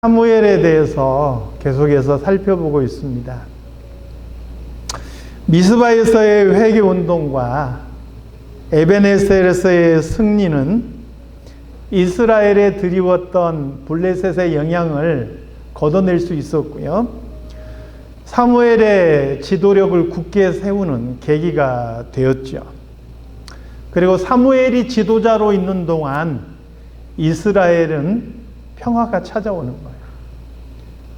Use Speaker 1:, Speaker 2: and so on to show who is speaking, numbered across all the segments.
Speaker 1: 사무엘에 대해서 계속해서 살펴보고 있습니다. 미스바에서의 회개운동과 에벤에셀에서의 승리는 이스라엘에 드리웠던 블레셋의 영향을 걷어낼 수 있었고요. 사무엘의 지도력을 굳게 세우는 계기가 되었죠. 그리고 사무엘이 지도자로 있는 동안 이스라엘은 평화가 찾아오는 거예요.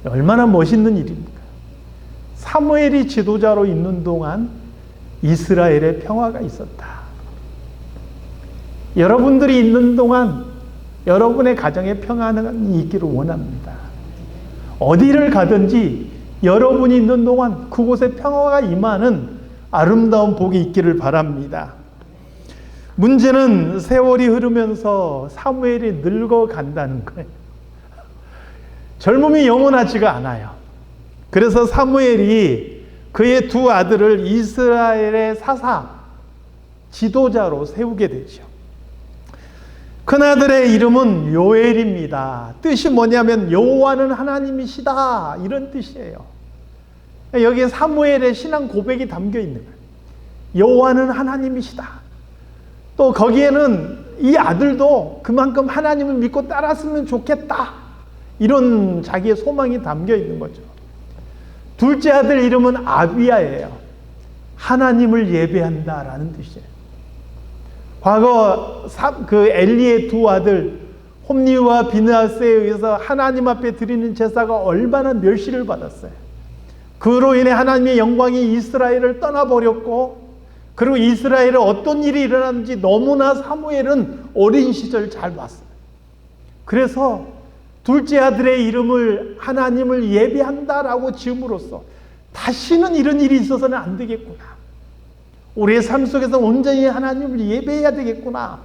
Speaker 1: 얼마나 멋있는 일입니까? 사무엘이 지도자로 있는 동안 이스라엘에 평화가 있었다. 여러분들이 있는 동안 여러분의 가정에 평화가 있기를 원합니다. 어디를 가든지 여러분이 있는 동안 그곳에 평화가 임하는 아름다운 복이 있기를 바랍니다. 문제는 세월이 흐르면서 사무엘이 늙어간다는 거예요. 젊음이 영원하지가 않아요. 그래서 사무엘이 그의 두 아들을 이스라엘의 사사, 지도자로 세우게 되죠. 큰아들의 이름은 요엘입니다. 뜻이 뭐냐면 여호와는 하나님이시다, 이런 뜻이에요. 여기에 사무엘의 신앙 고백이 담겨 있는 거예요. 여호와는 하나님이시다. 또 거기에는 이 아들도 그만큼 하나님을 믿고 따랐으면 좋겠다, 이런 자기의 소망이 담겨 있는 거죠. 둘째 아들 이름은 아비야예요. 하나님을 예배한다라는 뜻이에요. 과거 그 엘리의 두 아들 홈리와 비느하스에 의해서 하나님 앞에 드리는 제사가 얼마나 멸시를 받았어요. 그로 인해 하나님의 영광이 이스라엘을 떠나버렸고, 그리고 이스라엘에 어떤 일이 일어났는지 너무나 사무엘은 어린 시절 잘 봤어요. 그래서 둘째 아들의 이름을 하나님을 예배한다라고 지음으로써 다시는 이런 일이 있어서는 안 되겠구나, 우리의 삶 속에서 온전히 하나님을 예배해야 되겠구나,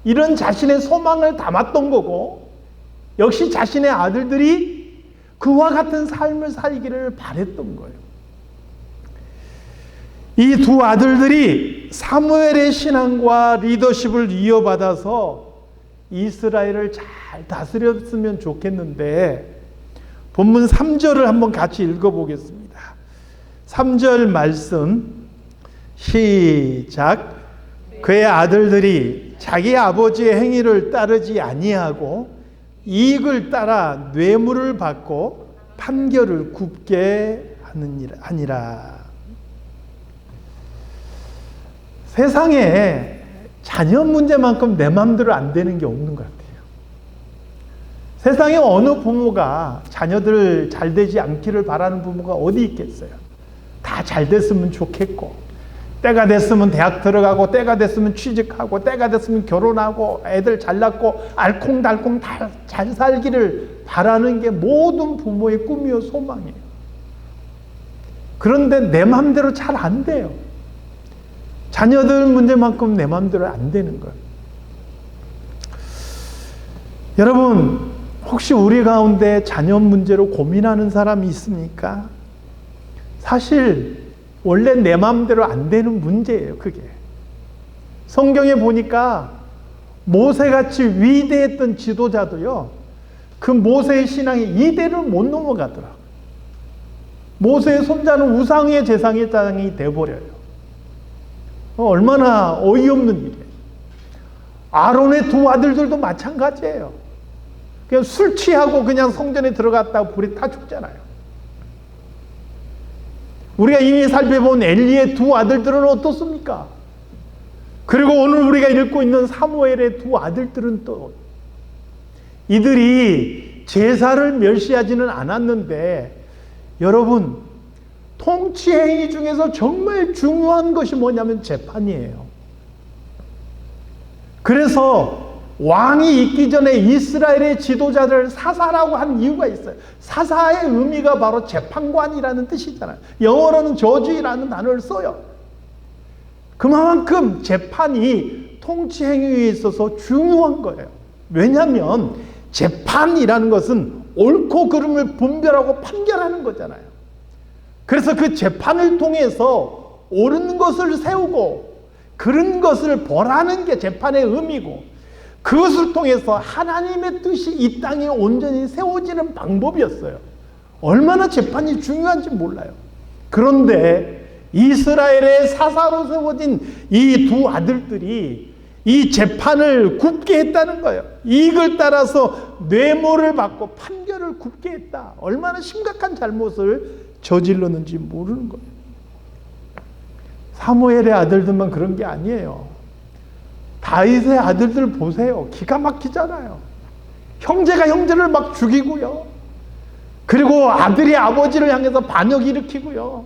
Speaker 1: 이런 자신의 소망을 담았던 거고, 역시 자신의 아들들이 그와 같은 삶을 살기를 바랬던 거예요. 이 두 아들들이 사무엘의 신앙과 리더십을 이어받아서 이스라엘을 잘 다스렸으면 좋겠는데, 본문 3절을 한번 같이 읽어보겠습니다. 3절 말씀 시작. 그의 아들들이 자기 아버지의 행위를 따르지 아니하고 이익을 따라 뇌물을 받고 판결을 굽게 하니라. 세상에 자녀 문제만큼 내 마음대로 안 되는 게 없는 것 같아요. 세상에 어느 부모가 자녀들 잘 되지 않기를 바라는 부모가 어디 있겠어요? 다 잘 됐으면 좋겠고, 때가 됐으면 대학 들어가고, 때가 됐으면 취직하고, 때가 됐으면 결혼하고, 애들 잘 낳고 알콩달콩 다 잘 살기를 바라는 게 모든 부모의 꿈이요 소망이에요. 그런데 내 마음대로 잘 안 돼요. 자녀들 문제만큼 내 마음대로 안 되는 거예요. 여러분, 혹시 우리 가운데 자녀 문제로 고민하는 사람이 있습니까? 사실 원래 내 마음대로 안 되는 문제예요, 그게. 성경에 보니까 모세같이 위대했던 지도자도요, 그 모세의 신앙이 이대를 못 넘어가더라. 모세의 손자는 우상의 제사장이 돼버려요. 얼마나 어이없는 일이에요. 아론의 두 아들들도 마찬가지예요. 그냥 술 취하고 그냥 성전에 들어갔다가 불에 타 죽잖아요. 우리가 이미 살펴본 엘리의 두 아들들은 어떻습니까? 그리고 오늘 우리가 읽고 있는 사무엘의 두 아들들은 또, 이들이 제사를 멸시하지는 않았는데, 여러분, 통치 행위 중에서 정말 중요한 것이 뭐냐면 재판이에요. 그래서 왕이 있기 전에 이스라엘의 지도자들을 사사라고 한 이유가 있어요. 사사의 의미가 바로 재판관이라는 뜻이잖아요. 영어로는 저주라는 단어를 써요. 그만큼 재판이 통치 행위에 있어서 중요한 거예요. 왜냐하면 재판이라는 것은 옳고 그름을 분별하고 판결하는 거잖아요. 그래서 그 재판을 통해서 옳은 것을 세우고 그른 것을 벌하는 게 재판의 의미고, 그것을 통해서 하나님의 뜻이 이 땅에 온전히 세워지는 방법이었어요. 얼마나 재판이 중요한지 몰라요. 그런데 이스라엘의 사사로 세워진 이 두 아들들이 이 재판을 굽게 했다는 거예요. 이익을 따라서 뇌물을 받고 판결을 굽게 했다. 얼마나 심각한 잘못을 저질렀는지 모르는 거예요. 사무엘의 아들들만 그런 게 아니에요. 다윗의 아들들 보세요. 기가 막히잖아요. 형제가 형제를 막 죽이고요. 그리고 아들이 아버지를 향해서 반역 일으키고요.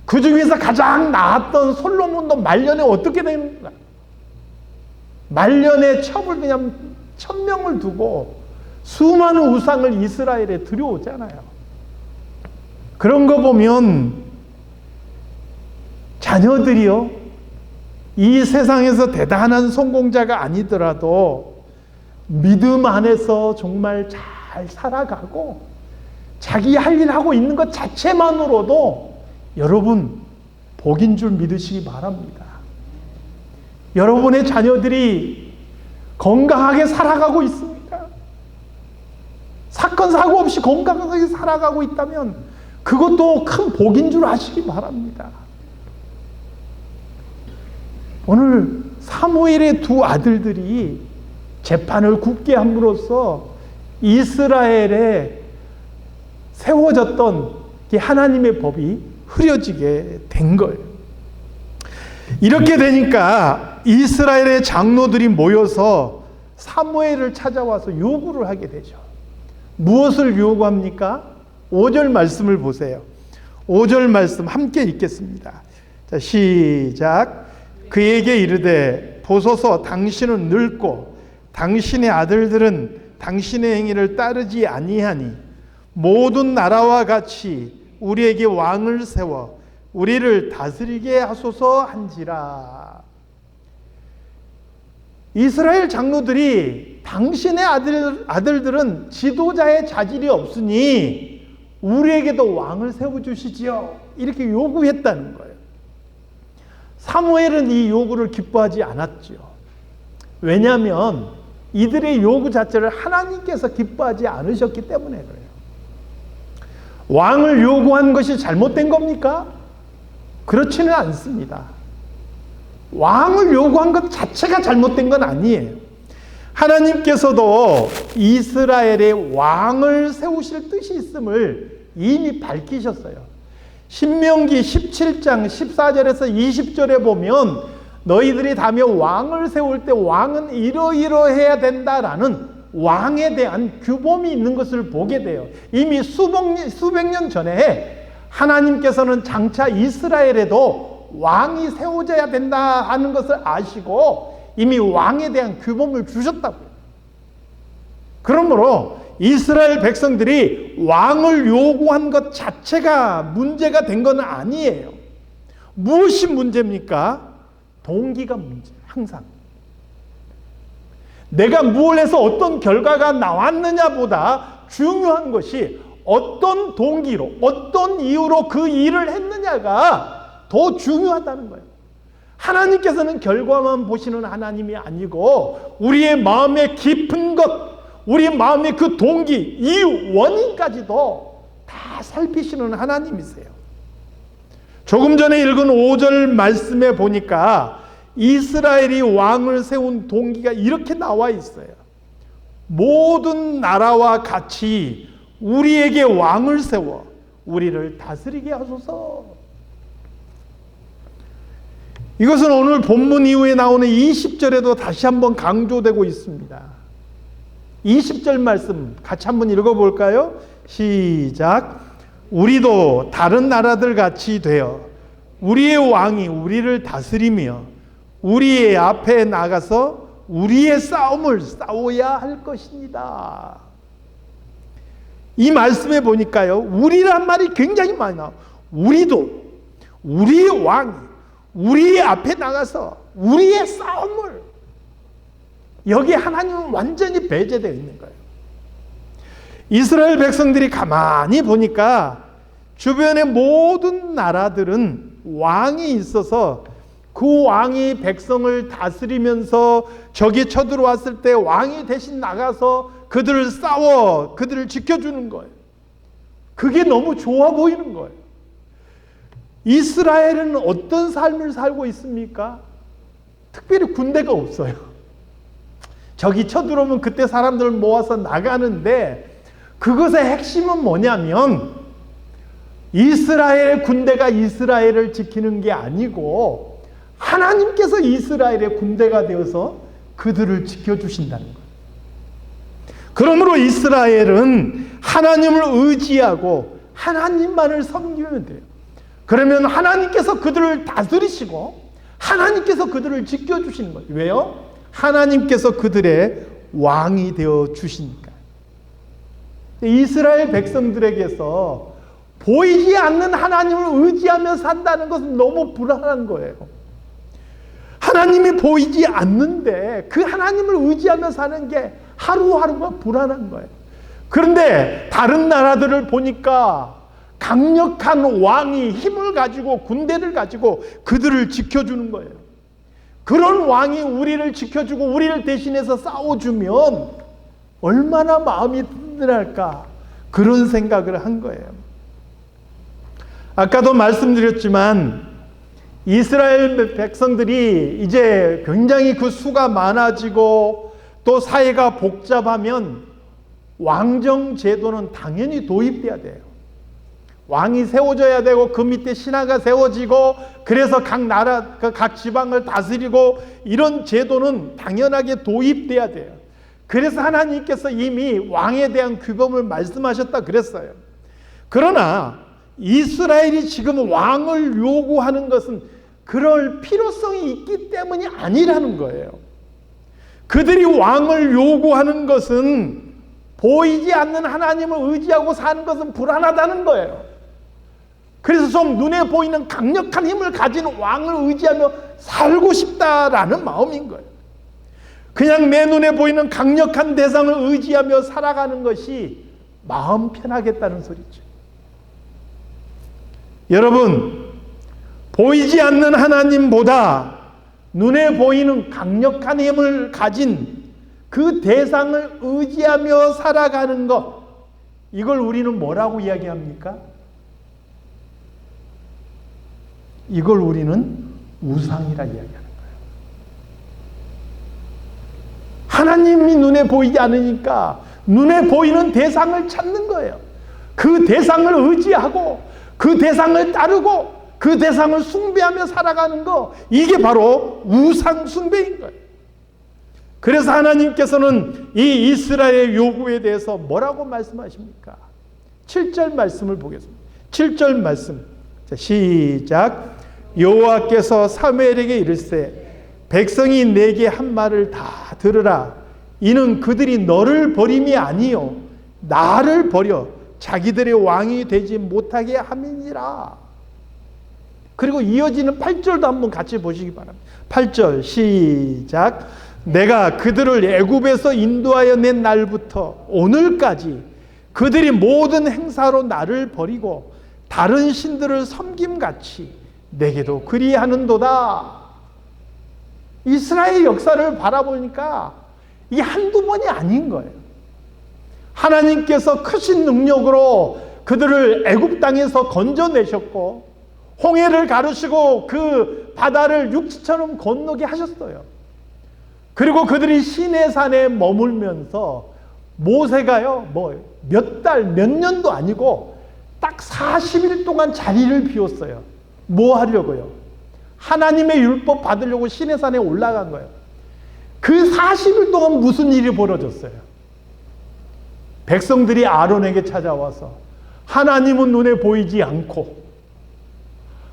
Speaker 1: 그 중에서 가장 나았던 솔로몬도 말년에 어떻게 되는가? 말년에 첩을 그냥 1000명을 두고 수많은 우상을 이스라엘에 들여오잖아요. 그런 거 보면 자녀들이요, 이 세상에서 대단한 성공자가 아니더라도 믿음 안에서 정말 잘 살아가고 자기 할 일 하고 있는 것 자체만으로도 여러분 복인 줄 믿으시기 바랍니다. 여러분의 자녀들이 건강하게 살아가고 있습니까? 사건 사고 없이 건강하게 살아가고 있다면 그것도 큰 복인 줄 아시기 바랍니다. 오늘 사무엘의 두 아들들이 재판을 굽게 함으로써 이스라엘에 세워졌던 하나님의 법이 흐려지게 된 거예요. 이렇게 되니까 이스라엘의 장로들이 모여서 사무엘을 찾아와서 요구를 하게 되죠. 무엇을 요구합니까? 5절 말씀을 보세요. 5절 말씀 함께 읽겠습니다. 자, 시작. 그에게 이르되 보소서 당신은 늙고 당신의 아들들은 당신의 행위를 따르지 아니하니 모든 나라와 같이 우리에게 왕을 세워 우리를 다스리게 하소서 한지라. 이스라엘 장로들이 당신의 아들들은 지도자의 자질이 없으니 우리에게도 왕을 세워주시지요, 이렇게 요구했다는 거예요. 사무엘은 이 요구를 기뻐하지 않았죠. 왜냐하면 이들의 요구 자체를 하나님께서 기뻐하지 않으셨기 때문에 그래요. 왕을 요구한 것이 잘못된 겁니까? 그렇지는 않습니다. 왕을 요구한 것 자체가 잘못된 건 아니에요. 하나님께서도 이스라엘에 왕을 세우실 뜻이 있음을 이미 밝히셨어요. 신명기 17장 14절에서 20절에 보면 너희들이 다며 왕을 세울 때 왕은 이러이러해야 된다라는 왕에 대한 규범이 있는 것을 보게 돼요. 이미 수백 년 전에 하나님께서는 장차 이스라엘에도 왕이 세워져야 된다 하는 것을 아시고 이미 왕에 대한 규범을 주셨다고요. 그러므로 이스라엘 백성들이 왕을 요구한 것 자체가 문제가 된 건 아니에요. 무엇이 문제입니까? 동기가 문제. 항상 내가 무엇을 해서 어떤 결과가 나왔느냐보다 중요한 것이 어떤 동기로, 어떤 이유로 그 일을 했느냐가 더 중요하다는 거예요. 하나님께서는 결과만 보시는 하나님이 아니고 우리의 마음의 깊은 것, 우리의 마음의 그 동기, 이유, 원인까지도 다 살피시는 하나님이세요. 조금 전에 읽은 5절 말씀에 보니까 이스라엘이 왕을 세운 동기가 이렇게 나와 있어요. 모든 나라와 같이 우리에게 왕을 세워 우리를 다스리게 하소서. 이것은 오늘 본문 이후에 나오는 20절에도 다시 한번 강조되고 있습니다. 20절 말씀 같이 한번 읽어볼까요? 시작. 우리도 다른 나라들 같이 되어 우리의 왕이 우리를 다스리며 우리의 앞에 나가서 우리의 싸움을 싸워야 할 것입니다. 이 말씀에 보니까요, 우리란 말이 굉장히 많이 나와요. 우리도, 우리의 왕이 우리의 앞에 나가서 우리의 싸움을, 여기에 하나님은 완전히 배제되어 있는 거예요. 이스라엘 백성들이 가만히 보니까 주변의 모든 나라들은 왕이 있어서 그 왕이 백성을 다스리면서 적이 쳐들어왔을 때 왕이 대신 나가서 그들을 싸워 그들을 지켜주는 거예요. 그게 너무 좋아 보이는 거예요. 이스라엘은 어떤 삶을 살고 있습니까? 특별히 군대가 없어요. 적이 쳐들어오면 그때 사람들을 모아서 나가는데, 그것의 핵심은 뭐냐면 이스라엘의 군대가 이스라엘을 지키는 게 아니고 하나님께서 이스라엘의 군대가 되어서 그들을 지켜주신다는 거예요. 그러므로 이스라엘은 하나님을 의지하고 하나님만을 섬기면 돼요. 그러면 하나님께서 그들을 다스리시고 하나님께서 그들을 지켜주시는 거예요. 왜요? 하나님께서 그들의 왕이 되어 주시니까. 이스라엘 백성들에게서 보이지 않는 하나님을 의지하며 산다는 것은 너무 불안한 거예요. 하나님이 보이지 않는데 그 하나님을 의지하며 사는 게 하루하루가 불안한 거예요. 그런데 다른 나라들을 보니까 강력한 왕이 힘을 가지고 군대를 가지고 그들을 지켜주는 거예요. 그런 왕이 우리를 지켜주고 우리를 대신해서 싸워주면 얼마나 마음이 든든할까, 그런 생각을 한 거예요. 아까도 말씀드렸지만 이스라엘 백성들이 이제 굉장히 그 수가 많아지고 또 사회가 복잡하면 왕정 제도는 당연히 도입돼야 돼요. 왕이 세워져야 되고 그 밑에 신하가 세워지고, 그래서 각 나라, 각 지방을 다스리고, 이런 제도는 당연하게 도입돼야 돼요. 그래서 하나님께서 이미 왕에 대한 규범을 말씀하셨다 그랬어요. 그러나 이스라엘이 지금 왕을 요구하는 것은 그럴 필요성이 있기 때문이 아니라는 거예요. 그들이 왕을 요구하는 것은 보이지 않는 하나님을 의지하고 사는 것은 불안하다는 거예요. 그래서 좀 눈에 보이는 강력한 힘을 가진 왕을 의지하며 살고 싶다라는 마음인 거예요. 그냥 내 눈에 보이는 강력한 대상을 의지하며 살아가는 것이 마음 편하겠다는 소리죠. 여러분, 보이지 않는 하나님보다 눈에 보이는 강력한 힘을 가진 그 대상을 의지하며 살아가는 것, 이걸 우리는 뭐라고 이야기합니까? 이걸 우리는 우상이라 이야기하는 거예요. 하나님이 눈에 보이지 않으니까 눈에 보이는 대상을 찾는 거예요. 그 대상을 의지하고 그 대상을 따르고 그 대상을 숭배하며 살아가는 거, 이게 바로 우상 숭배인 거예요. 그래서 하나님께서는 이 이스라엘의 요구에 대해서 뭐라고 말씀하십니까? 7절 말씀을 보겠습니다. 7절 말씀. 자, 시작. 여호와께서 사무엘에게 이르시되 백성이 내게 한 말을 다 들으라. 이는 그들이 너를 버림이 아니요 나를 버려 자기들의 왕이 되지 못하게 함이니라. 그리고 이어지는 8절도 한번 같이 보시기 바랍니다. 8절 시작. 내가 그들을 애굽에서 인도하여 낸 날부터 오늘까지 그들이 모든 행사로 나를 버리고 다른 신들을 섬김같이 내게도 그리하는도다. 이스라엘 역사를 바라보니까 이게 한두 번이 아닌 거예요. 하나님께서 크신 능력으로 그들을 애굽 땅에서 건져내셨고 홍해를 가르시고 그 바다를 육지처럼 건너게 하셨어요. 그리고 그들이 시내산에 머물면서 모세가요, 몇 달, 몇 년도 아니고 딱 40일 동안 자리를 비웠어요. 뭐 하려고요? 하나님의 율법 받으려고 시내산에 올라간 거예요. 그 40일 동안 무슨 일이 벌어졌어요? 백성들이 아론에게 찾아와서 하나님은 눈에 보이지 않고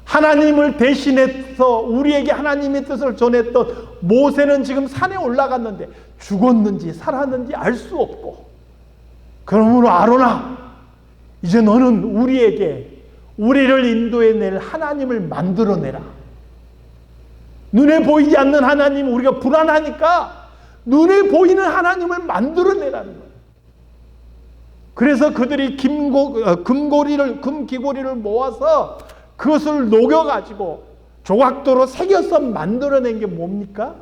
Speaker 1: 하나님을 대신해서 우리에게 하나님의 뜻을 전했던 모세는 지금 산에 올라갔는데 죽었는지 살았는지 알 수 없고, 그러므로 아론아, 이제 너는 우리를 인도해낼 하나님을 만들어내라. 눈에 보이지 않는 하나님, 우리가 불안하니까 눈에 보이는 하나님을 만들어내라는 거예요. 그래서 그들이 금기고리를 모아서 그것을 녹여가지고 조각도로 새겨서 만들어낸 게 뭡니까?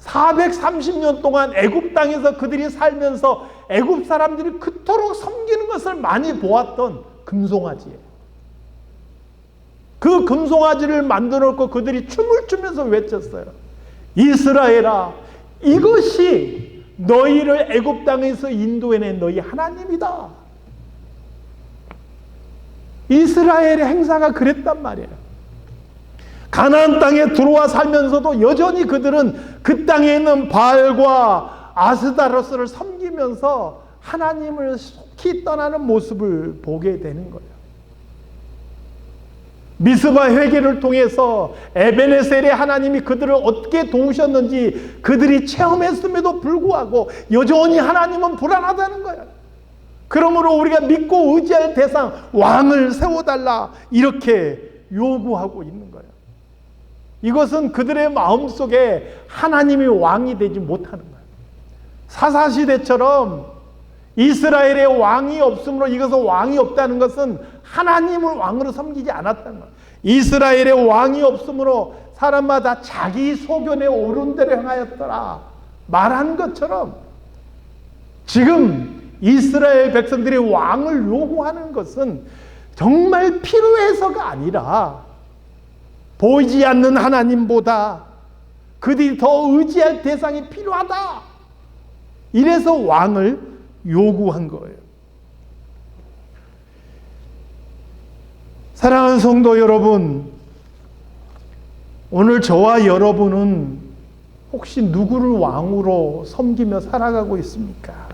Speaker 1: 430년 동안 애굽 땅에서 그들이 살면서 애굽 사람들이 그토록 섬기는 것을 많이 보았던 금송아지예요. 그 금송아지를 만들어 놓고 그들이 춤을 추면서 외쳤어요. 이스라엘아, 이것이 너희를 애굽 땅에서 인도해낸 너희 하나님이다. 이스라엘의 행사가 그랬단 말이에요. 가나안 땅에 들어와 살면서도 여전히 그들은 그 땅에 있는 바알과 아스다로스를 섬기면서 하나님을 속히 떠나는 모습을 보게 되는 거예요. 미스바 회개를 통해서 에베네셀의 하나님이 그들을 어떻게 도우셨는지 그들이 체험했음에도 불구하고 여전히 하나님은 불안하다는 거예요. 그러므로 우리가 믿고 의지할 대상 왕을 세워달라 이렇게 요구하고 있는 거예요. 이것은 그들의 마음속에 하나님이 왕이 되지 못하는 거예요. 사사시대처럼 이스라엘의 왕이 없으므로 이것은 왕이 없다는 것은 하나님을 왕으로 섬기지 않았다는 거예요. 이스라엘의 왕이 없으므로 사람마다 자기 소견에 옳은 대로 행하였더라 말한 것처럼 지금 이스라엘 백성들이 왕을 요구하는 것은 정말 필요해서가 아니라 보이지 않는 하나님보다 그들이 더 의지할 대상이 필요하다. 이래서 왕을 요구한 거예요. 사랑하는 성도 여러분, 오늘 저와 여러분은 혹시 누구를 왕으로 섬기며 살아가고 있습니까?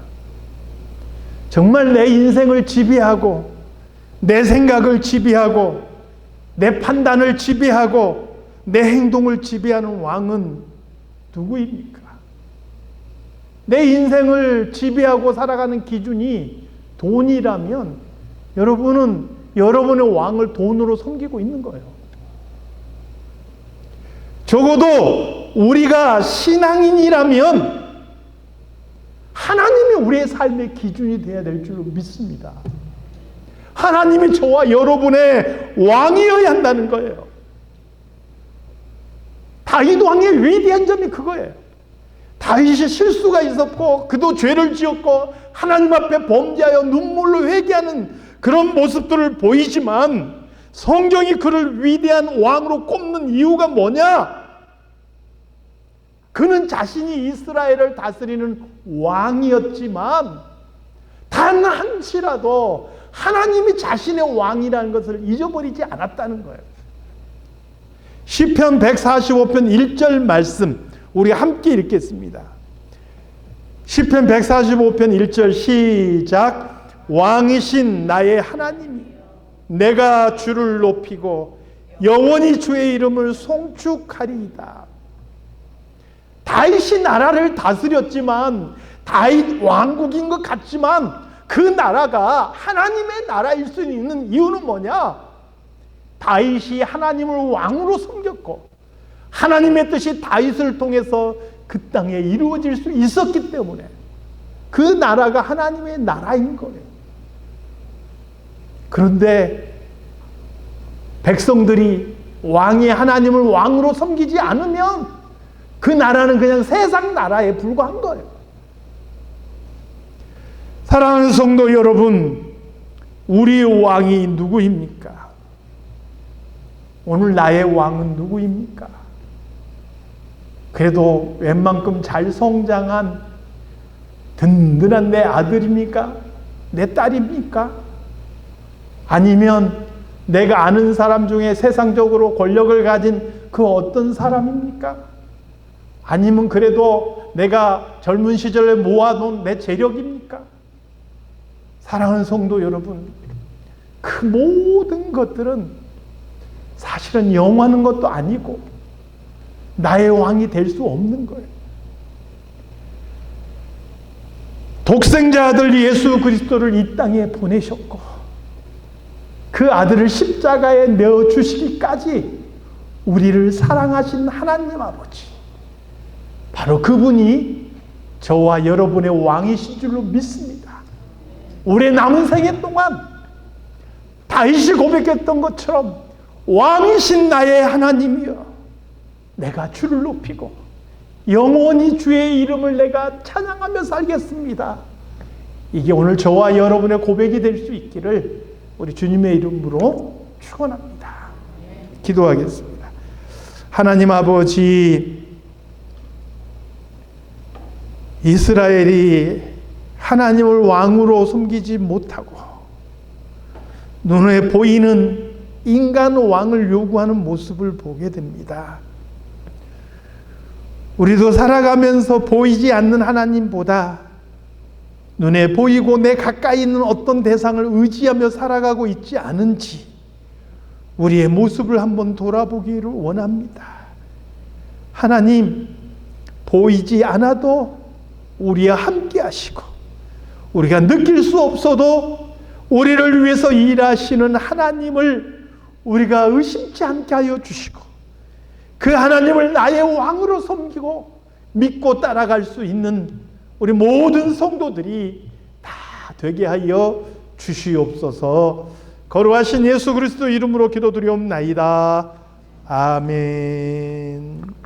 Speaker 1: 정말 내 인생을 지배하고 내 생각을 지배하고 내 판단을 지배하고 내 행동을 지배하는 왕은 누구입니까? 내 인생을 지배하고 살아가는 기준이 돈이라면 여러분은 여러분의 왕을 돈으로 섬기고 있는 거예요. 적어도 우리가 신앙인이라면 하나님이 우리의 삶의 기준이 되어야 될 줄로 믿습니다. 하나님이 저와 여러분의 왕이어야 한다는 거예요. 다윗 왕의 위대한 점이 그거예요. 다윗이 실수가 있었고 그도 죄를 지었고 하나님 앞에 범죄하여 눈물로 회개하는 그런 모습들을 보이지만 성경이 그를 위대한 왕으로 꼽는 이유가 뭐냐? 그는 자신이 이스라엘을 다스리는 왕이었지만 단 한치라도 하나님이 자신의 왕이라는 것을 잊어버리지 않았다는 거예요. 시편 145편 1절 말씀 우리 함께 읽겠습니다. 시편 145편 1절 시작. 왕이신 나의 하나님이 내가 주를 높이고 영원히 주의 이름을 송축하리이다. 다윗이 나라를 다스렸지만 다윗 왕국인 것 같지만 그 나라가 하나님의 나라일 수 있는 이유는 뭐냐? 다윗이 하나님을 왕으로 섬겼고 하나님의 뜻이 다윗을 통해서 그 땅에 이루어질 수 있었기 때문에 그 나라가 하나님의 나라인 거예요. 그런데 백성들이 왕이 하나님을 왕으로 섬기지 않으면 그 나라는 그냥 세상 나라에 불과한 거예요. 사랑하는 성도 여러분, 우리의 왕이 누구입니까? 오늘 나의 왕은 누구입니까? 그래도 웬만큼 잘 성장한 든든한 내 아들입니까? 내 딸입니까? 아니면 내가 아는 사람 중에 세상적으로 권력을 가진 그 어떤 사람입니까? 아니면 그래도 내가 젊은 시절에 모아놓은 내 재력입니까? 사랑하는 성도 여러분, 그 모든 것들은 사실은 영원한 것도 아니고 나의 왕이 될 수 없는 거예요. 독생자 아들 예수 그리스도를 이 땅에 보내셨고 그 아들을 십자가에 내어주시기까지 우리를 사랑하신 하나님 아버지, 바로 그분이 저와 여러분의 왕이신 줄로 믿습니다. 우리의 남은 생애 동안 다윗이 고백했던 것처럼 왕이신 나의 하나님이여, 내가 주를 높이고 영원히 주의 이름을 내가 찬양하며 살겠습니다. 이게 오늘 저와 여러분의 고백이 될 수 있기를 우리 주님의 이름으로 축원합니다. 기도하겠습니다. 하나님 아버지, 이스라엘이 하나님을 왕으로 섬기지 못하고 눈에 보이는 인간 왕을 요구하는 모습을 보게 됩니다. 우리도 살아가면서 보이지 않는 하나님보다 눈에 보이고 내 가까이 있는 어떤 대상을 의지하며 살아가고 있지 않은지 우리의 모습을 한번 돌아보기를 원합니다. 하나님, 보이지 않아도 우리와 함께 하시고 우리가 느낄 수 없어도 우리를 위해서 일하시는 하나님을 우리가 의심치 않게 하여 주시고 그 하나님을 나의 왕으로 섬기고 믿고 따라갈 수 있는 우리 모든 성도들이 다 되게 하여 주시옵소서. 거룩하신 예수 그리스도 이름으로 기도드리옵나이다. 아멘.